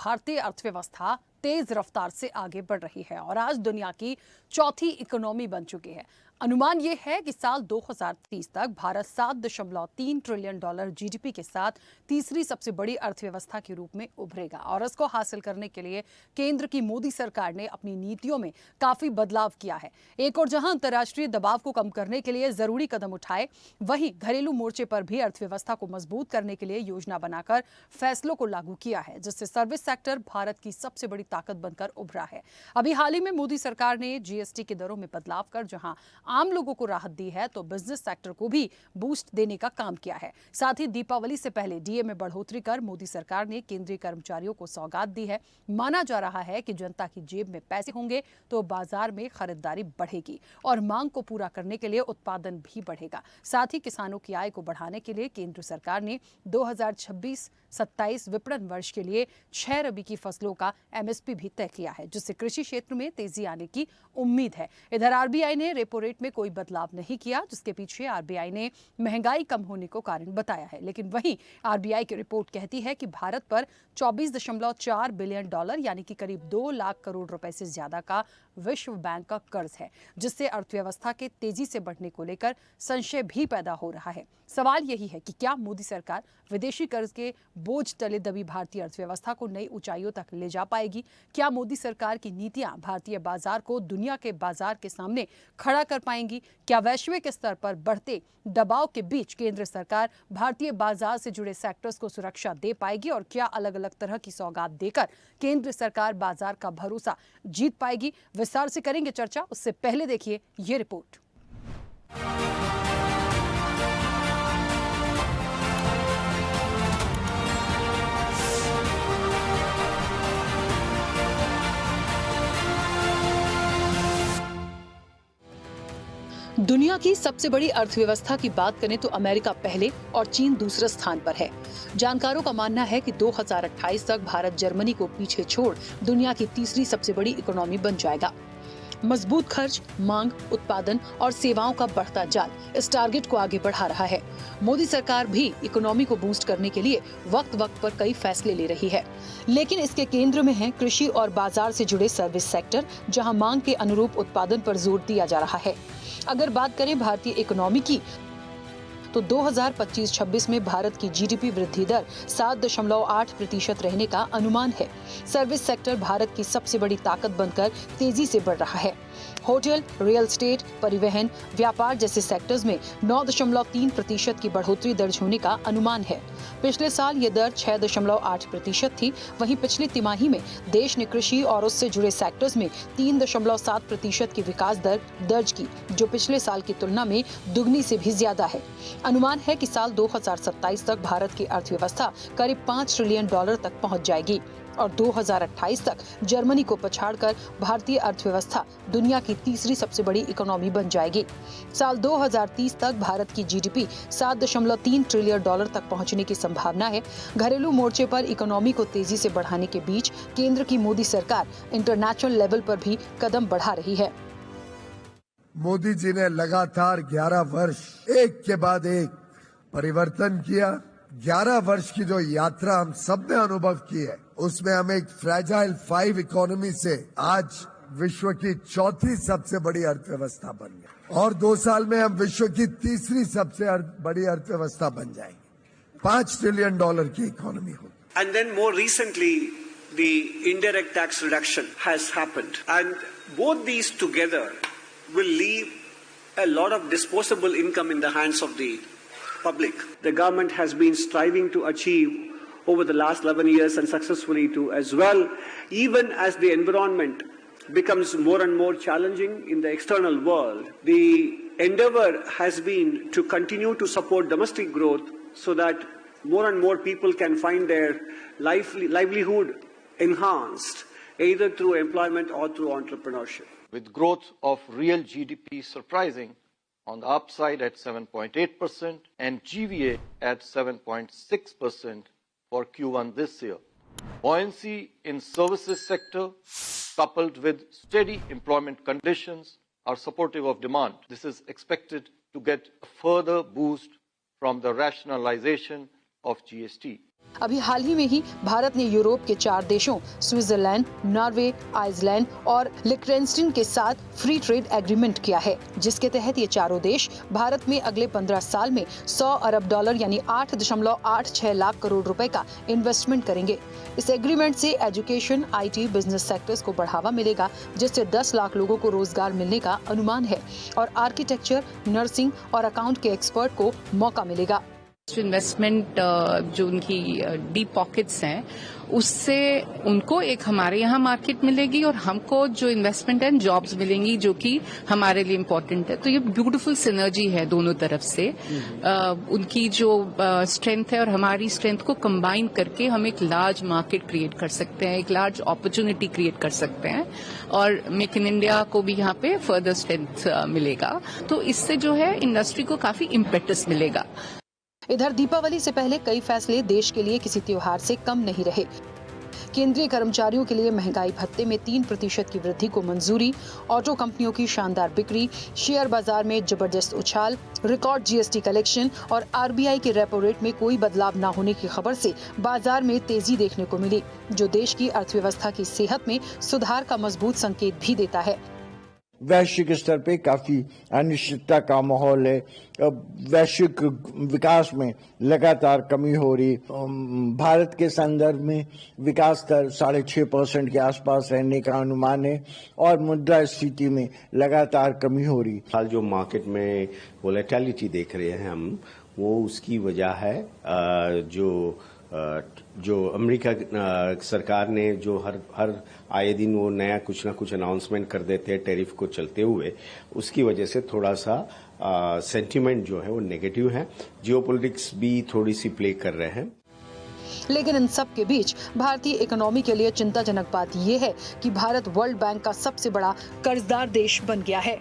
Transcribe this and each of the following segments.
भारतीय अर्थव्यवस्था तेज रफ्तार से आगे बढ़ रही है और आज दुनिया की चौथी इकोनॉमी बन चुकी है। अनुमान यह है कि साल 2030 तक भारत 7.3 ट्रिलियन डॉलर जीडीपी के साथ तीसरी सबसे बड़ी अर्थव्यवस्था के रूप में उभरेगा और इसको हासिल करने के लिए केंद्र की मोदी सरकार ने अपनी नीतियों में काफी बदलाव किया है। एक और जहां अंतर्राष्ट्रीय दबाव को कम करने के लिए जरूरी कदम उठाए, वहीं घरेलू मोर्चे पर भी अर्थव्यवस्था को मजबूत करने के लिए योजना बनाकर फैसलों को लागू किया है, जिससे सर्विस सेक्टर भारत की सबसे बड़ी ताकत बनकर उभरा है। अभी हाल ही में मोदी सरकार ने जीएसटी की दरों में बदलाव कर जहां आम लोगों को राहत दी है, तो बिजनेस सेक्टर को भी बूस्ट देने का काम किया है। साथ ही दीपावली से पहले डीए में बढ़ोतरी कर मोदी सरकार ने केंद्रीय कर्मचारियों को सौगात दी है। माना जा रहा है कि जनता की जेब में पैसे होंगे तो बाजार में खरीदारी बढ़ेगी और मांग को पूरा करने के लिए उत्पादन भी बढ़ेगा। साथ ही किसानों की आय को बढ़ाने के लिए केंद्र सरकार ने 2026-27 विपणन वर्ष के लिए 6 रबी की फसलों का एमएसपी भी तय किया है, जिससे कृषि क्षेत्र में तेजी आने की उम्मीद है। इधर आरबीआई ने रेपो रेट में कोई बदलाव नहीं किया, जिसके पीछे आरबीआई ने महंगाई कम होने को कारण बताया है। लेकिन वहीं आरबीआई की रिपोर्ट कहती है कि भारत पर 24.4 बिलियन डॉलर यानी कि करीब 2 लाख करोड़ रुपए से ज्यादा का विश्व बैंक का कर्ज है, जिससे अर्थव्यवस्था के तेजी से बढ़ने को लेकर संशय भी पैदा हो रहा है। सवाल यही है कि क्या मोदी सरकार विदेशी कर्ज के बोझ तले दबी भारतीय अर्थव्यवस्था को नई ऊंचाइयों तक ले जा पाएगी? क्या मोदी सरकार की नीतियां भारतीय बाजार को दुनिया के बाजार के सामने खड़ा कर पाएंगी? क्या वैश्विक स्तर पर बढ़ते दबाव के बीच केंद्र सरकार भारतीय बाजार से जुड़े सेक्टर्स को सुरक्षा दे पाएगी और क्या अलग अलग तरह की सौगात देकर केंद्र सरकार बाजार का भरोसा जीत पाएगी? विस्तार से करेंगे चर्चा, उससे पहले देखिए ये रिपोर्ट। दुनिया की सबसे बड़ी अर्थव्यवस्था की बात करें तो अमेरिका पहले और चीन दूसरे स्थान पर है। जानकारों का मानना है कि 2028 तक भारत जर्मनी को पीछे छोड़ दुनिया की तीसरी सबसे बड़ी इकोनॉमी बन जाएगा। मजबूत खर्च, मांग, उत्पादन और सेवाओं का बढ़ता जाल इस टारगेट को आगे बढ़ा रहा है। मोदी सरकार भी इकोनॉमी को बूस्ट करने के लिए वक्त वक्त पर कई फैसले ले रही है, लेकिन इसके केंद्र में है कृषि और बाजार से जुड़े सर्विस सेक्टर, जहां मांग के अनुरूप उत्पादन पर जोर दिया जा रहा है। अगर बात करें भारतीय इकोनॉमी की, तो 2025-26 में भारत की जीडीपी वृद्धि दर 7.8% रहने का अनुमान है। सर्विस सेक्टर भारत की सबसे बड़ी ताकत बनकर तेजी से बढ़ रहा है। होटल, रियल एस्टेट, परिवहन, व्यापार जैसे सेक्टर्स में 9.3% की बढ़ोतरी दर्ज होने का अनुमान है। पिछले साल ये दर 6.8% थी। वहीं पिछली तिमाही में देश ने कृषि और उससे जुड़े सेक्टर्स में 3.7% की विकास दर दर्ज की, जो पिछले साल की तुलना में दुगनी से भी ज्यादा है। अनुमान है कि साल 2027 तक भारत की अर्थव्यवस्था करीब 5 ट्रिलियन डॉलर तक पहुंच जाएगी और 2028 तक जर्मनी को पछाड़कर भारतीय अर्थव्यवस्था दुनिया की तीसरी सबसे बड़ी इकोनॉमी बन जाएगी। साल 2030 तक भारत की जीडीपी 7.3 ट्रिलियन डॉलर तक पहुंचने की संभावना है। घरेलू मोर्चे पर इकोनॉमी को तेजी से बढ़ाने के बीच केंद्र की मोदी सरकार इंटरनेशनल लेवल पर भी कदम बढ़ा रही है। मोदी जी ने लगातार 11 वर्ष एक के बाद एक परिवर्तन किया। 11 वर्ष की जो यात्रा हम सब ने अनुभव की है, उसमें हम एक फ्रैजाइल 5 इकोनॉमी से आज विश्व की चौथी सबसे बड़ी अर्थव्यवस्था बन गए और 2 साल में हम विश्व की तीसरी सबसे बड़ी अर्थव्यवस्था बन जाएंगे। 5 ट्रिलियन डॉलर की इकोनॉमी होगी। And then more recently, the indirect tax reduction has happened, and both these together will leave a lot of disposable income in the hands of the public. The government has been striving to achieve over the last 11 years and successfully too as well, even as the environment becomes more and more challenging in the external world. The endeavor has been to continue to support domestic growth so that more and more people can find their livelihood enhanced, either through employment or through entrepreneurship. With growth of real GDP surprising on the upside at 7.8% and GVA at 7.6% for Q1 this year. Buoyancy in services sector coupled with steady employment conditions are supportive of demand. This is expected to get a further boost from the rationalization of GST. अभी हाल ही में ही भारत ने Europe के 4 देशों Switzerland, Norway, Iceland और लिechtenstein के साथ free trade agreement किया है, जिसके तहत ये चारों देश भारत में अगले 15 साल में 100 अरब डॉलर यानी 8.86 लाख करोड़ रुपए का इन्वेस्टमेंट करेंगे। इस एग्रीमेंट से एजुकेशन, IT, बिजनेस सेक्टर्स को बढ़ावा मिलेगा, जिससे 10 लाख लोगों को रोजगार मिलने का अनुमान है और आर्किटेक्चर, नर्सिंग और अकाउंट के एक्सपर्ट को मौका मिलेगा। इन्वेस्टमेंट जो उनकी डीप पॉकेट्स हैं उससे उनको एक हमारे यहाँ मार्केट मिलेगी और हमको जो इन्वेस्टमेंट एंड जॉब्स मिलेंगी जो कि हमारे लिए इम्पोर्टेंट है। तो ये ब्यूटीफुल सिनर्जी है दोनों तरफ से। उनकी जो स्ट्रेंथ है और हमारी स्ट्रेंथ को कंबाइन करके हम एक लार्ज मार्केट क्रिएट कर सकते हैं, एक लार्ज अपॉर्चुनिटी क्रिएट कर सकते हैं और मेक इन इंडिया को भी यहाँ पे फर्दर स्ट्रेंथ मिलेगा। तो इससे जो है इंडस्ट्री को काफी इम्पेटस मिलेगा। इधर दीपावली से पहले कई फैसले देश के लिए किसी त्योहार से कम नहीं रहे। केंद्रीय कर्मचारियों के लिए महंगाई भत्ते में 3% की वृद्धि को मंजूरी, ऑटो कंपनियों की शानदार बिक्री, शेयर बाजार में जबरदस्त उछाल, रिकॉर्ड GST कलेक्शन और RBI के रेपो रेट में कोई बदलाव न होने की खबर से बाजार में तेजी देखने को मिली, जो देश की अर्थव्यवस्था की सेहत में सुधार का मजबूत संकेत भी देता है। वैश्विक स्तर पे काफी अनिश्चितता का माहौल है। वैश्विक विकास में लगातार कमी हो रही। भारत के संदर्भ में विकास दर 6.5% के आसपास रहने का अनुमान है और मुद्रा स्थिति में लगातार कमी हो रही। हाल जो मार्केट में वोलेटिलिटी देख रहे हैं हम, वो उसकी वजह है जो अमेरिका सरकार ने जो हर आए दिन वो नया कुछ ना कुछ अनाउंसमेंट कर देते हैं टैरिफ को चलते हुए, उसकी वजह से थोड़ा सा सेंटीमेंट जो है वो नेगेटिव है। जियोपॉलिटिक्स भी थोड़ी सी प्ले कर रहे हैं। लेकिन इन सब के बीच भारतीय इकोनॉमी के लिए चिंताजनक बात यह है कि भारत वर्ल्ड बैंक का सबसे बड़ा कर्जदार देश बन गया है।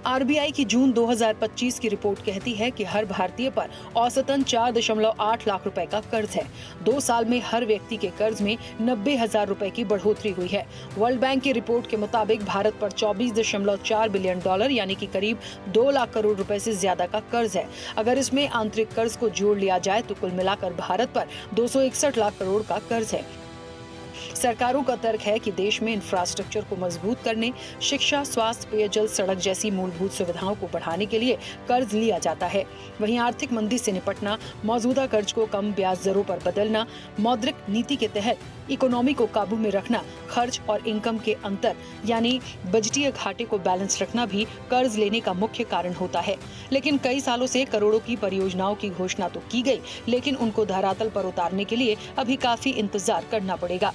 RBI की जून 2025 की रिपोर्ट कहती है कि हर भारतीय पर औसतन 4.8 लाख रुपए का कर्ज है। 2 साल में हर व्यक्ति के कर्ज में 90,000 रुपए की बढ़ोतरी हुई है। वर्ल्ड बैंक की रिपोर्ट के मुताबिक भारत पर 24.4 बिलियन डॉलर यानी कि करीब 2 लाख करोड़ रुपए से ज्यादा का कर्ज है। अगर इसमें आंतरिक कर्ज को जोड़ लिया जाए तो कुल मिलाकर भारत पर 261 लाख करोड़ का कर्ज है। सरकारों का तर्क है कि देश में इंफ्रास्ट्रक्चर को मजबूत करने, शिक्षा, स्वास्थ्य, पेयजल, सड़क जैसी मूलभूत सुविधाओं को बढ़ाने के लिए कर्ज लिया जाता है। वहीं आर्थिक मंदी से निपटना, मौजूदा कर्ज को कम ब्याज दरों पर बदलना, मौद्रिक नीति के तहत इकोनॉमी को काबू में रखना, खर्च और इनकम के अंतर यानी बजटीय घाटे को बैलेंस रखना भी कर्ज लेने का मुख्य कारण होता है। लेकिन कई सालों से करोड़ों की परियोजनाओं की घोषणा तो की गई, लेकिन उनको धरातल पर उतारने के लिए अभी काफी इंतजार करना पड़ेगा।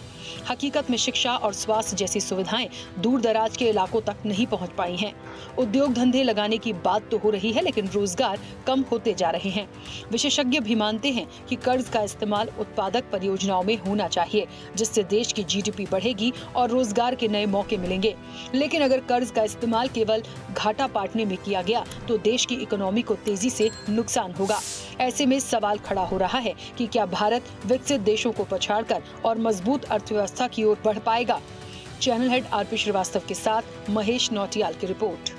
हकीकत में शिक्षा और स्वास्थ्य जैसी सुविधाएं दूर दराज के इलाकों तक नहीं पहुंच पाई हैं। उद्योग धंधे लगाने की बात तो हो रही है, लेकिन रोजगार कम होते जा रहे हैं। विशेषज्ञ भी मानते हैं कि कर्ज का इस्तेमाल उत्पादक परियोजनाओं में होना चाहिए, जिससे देश की GDP बढ़ेगी और रोजगार के नए मौके मिलेंगे। लेकिन अगर कर्ज का इस्तेमाल केवल घाटा पाटने में किया गया तो देश की इकोनॉमी को तेजी से नुकसान होगा। ऐसे में सवाल खड़ा हो रहा है कि क्या भारत विकसित देशों को पछाड़कर और मजबूत अर्थव्यवस्था की ओर बढ़ पाएगा? चैनल हेड RP श्रीवास्तव के साथ महेश नौटियाल की रिपोर्ट।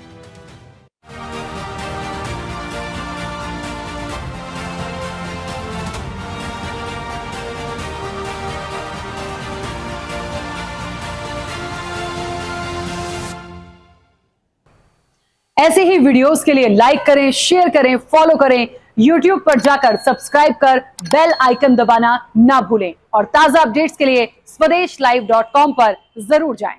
ऐसे ही वीडियोस के लिए लाइक करें, शेयर करें, फॉलो करें। YouTube पर जाकर सब्सक्राइब कर बेल आइकन दबाना ना भूलें और ताजा अपडेट्स के लिए swedeshlive.com पर जरूर जाएं।